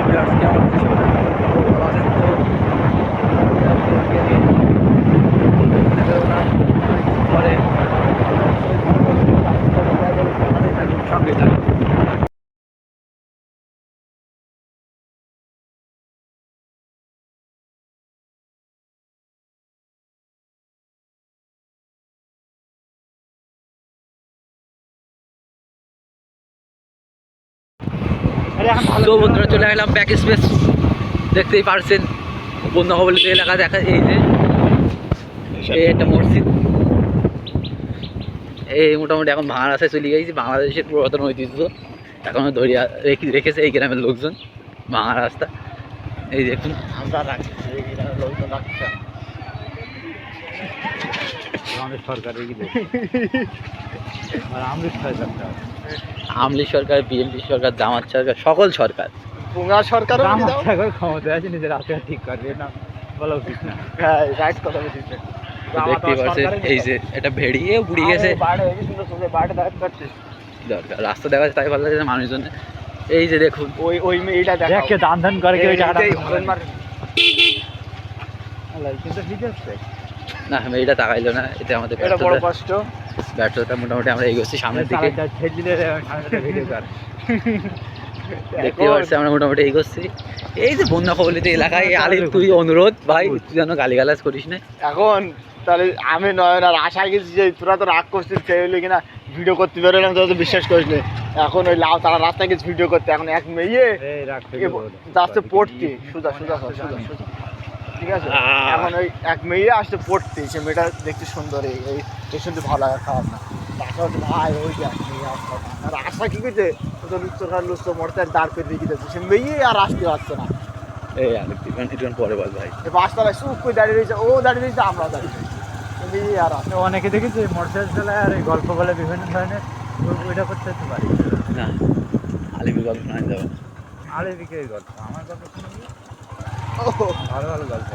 Viewers, কেমন আছেন সবাই? ভালো আছেন তো? পরে সঙ্গে থাকুন। তো বন্ধুরা, চলে আসলাম ব্যাক স্পেস। দেখতেই পারছেন বন্যা কবলিত এলাকা দেখা। এই যে এই একটা মসজিদ, এই মোটামুটি এখন ভাঙা রাস্তায় চলে গেছি। বাংলাদেশের পুরাতন ঐতিহ্য এখনো ধরিয়া রেখেছে এই গ্রামের লোকজন। ভাঙা রাস্তা এই দেখুন। আমরা রাখছি, এই গ্রামের লোকজন রাখছে আমাদের সরকারের কি আমলিক সরকারটা, আমলিক সরকার, বিএনপি সরকার, জামাত সরকার, সকল সরকার। পুঙ্গা সরকারও সরকার ক্ষমতায় আছে, নিজের রাস্তা ঠিক করবে না, বলা উচিত না। হ্যাঁ, রাইট কথা বলছিস। দেখতেই পাচ্ছেন এই যে এটা ভেড়িয়ে বুড়ি গেছে। দরকার রাস্তা দেখা যাচ্ছে, তাই ভালো লাগছে মানুষজন। এই যে দেখুন, ওই মেয়েটা দেখে দান ধান করে ওই টাকাটা কিন্তু ঠিক আছে না, মেয়েটা তাকাইলো না। এতে আমাদের বড় কষ্ট। ব্যর্থতা। মোটামুটি আমরা এগোচ্ছি সামনের দিকে। দেখতে পাচ্ছি আমরা মোটামুটি এগোচ্ছি। এই যে বন্যা কবলিত এলাকায় আলির তুই অনুরোধ ভাই, তুই যেন গালিগালাজ করিস না এখন। তাহলে আমি নয় আর আশায় গেছি যে তোরা তো রাগ করছিস, সেই হলে কিনা ভিডিও করতে পারলাম, তোরা তো বিশ্বাস করিস না। এখন ওই লাউ তারা রাস্তায় গেছে ভিডিও করতে, এখন এক মেয়ে যাচ্ছে পড়তে, সোজা সোজা সোজা সোজা, ঠিক আছে। এখন ওই এক মেয়ে আসছে পড়তে, সে মেয়েটা দেখতে সুন্দর, এই শুনতে ভালো লাগে, খারাপ না। ভাই ওই যে আর আশা কি করছে, লুচ্চ মরতে দাঁড় করে রেখে দিচ্ছে, সে মেয়ে আর আসতে পারছে না। এই আরেকটু পরে বল ভাই। বাসতলায় চুপ করে দাঁড়িয়ে রয়েছে, ও দাঁড়িয়ে রয়েছে, আমরাও দাঁড়িয়ে রয়েছি। আর অনেকে দেখেছি মোটরসাইকেল চালায় আর গল্প বলে বিভিন্ন ধরনের, ওইটা করতে পারি না। আলিমের গল্প শোনা যাবে না। আলিমিকে গল্প, আমার গল্প শুনবি, ভালো ভালো গল্প।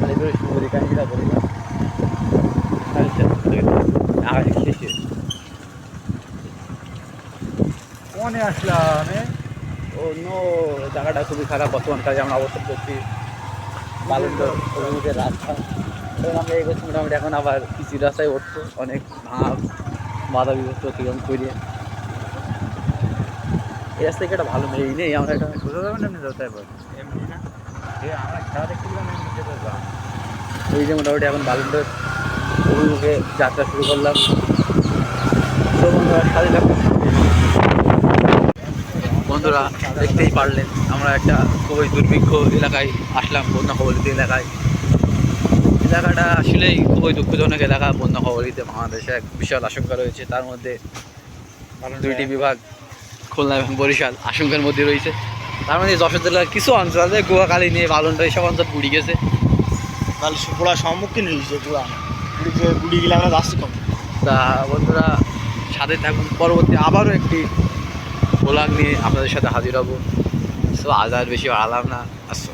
আলিমের সুন্দরী কাহিনীটা বলি না। শেষে মনে আসলাম অন্য জায়গাটা খুবই খারাপ। বর্তমান কাজে আমরা অবস্থান করছি বালুরঘাট অভিমুখের রাস্তা। আমরা এগোচ্ছি মোটামুটি। এখন আবার কিছু রাস্তায় উঠছো, অনেক ভাব বাধা বিভক্ত অতিক্রম করিয়ে। এই রাস্তায় একটা ভালো মেয়ে নেই। আমরা একটা সোজা যাবেন, এমনি যেতে পারবো, এমনি না। আমরা খেলা দেখছিলাম, এমনি যেতে যাবো। এই যে মোটামুটি এখন বালুরঘাট অভিমুখে যাত্রা শুরু করলাম। তো বন্ধুরা, সাথে থাকুন। বন্ধুরা, দেখতেই পারলেন আমরা একটা খুবই দুর্ভিক্ষ এলাকায় আসলাম, বন্যা কবলিত এলাকায়। এলাকাটা আসলেই খুবই দুঃখজনক এলাকা। বন্যা কবলিতে বাংলাদেশে এক বিশাল আশঙ্কা রয়েছে। তার মধ্যে দুইটি বিভাগ, খুলনা এবং বরিশাল, আশঙ্কার মধ্যে রয়েছে। তার মধ্যে যশোর জেলার কিছু অঞ্চলে গোয়াকালী নিয়ে বালুনটা এইসব অঞ্চল বুড়ি গেছে। তাহলে পুরা সম্মুখীন হয়েছে, বুড়ি গেলে আমরা যাচ্ছি কম। তা বন্ধুরা, সাথে থাকুন। পরবর্তী আবারও একটি ব্লগ নিয়ে আপনাদের সাথে হাজির হব। সো আজ আর বেশি বাড়ালাম না। আসো।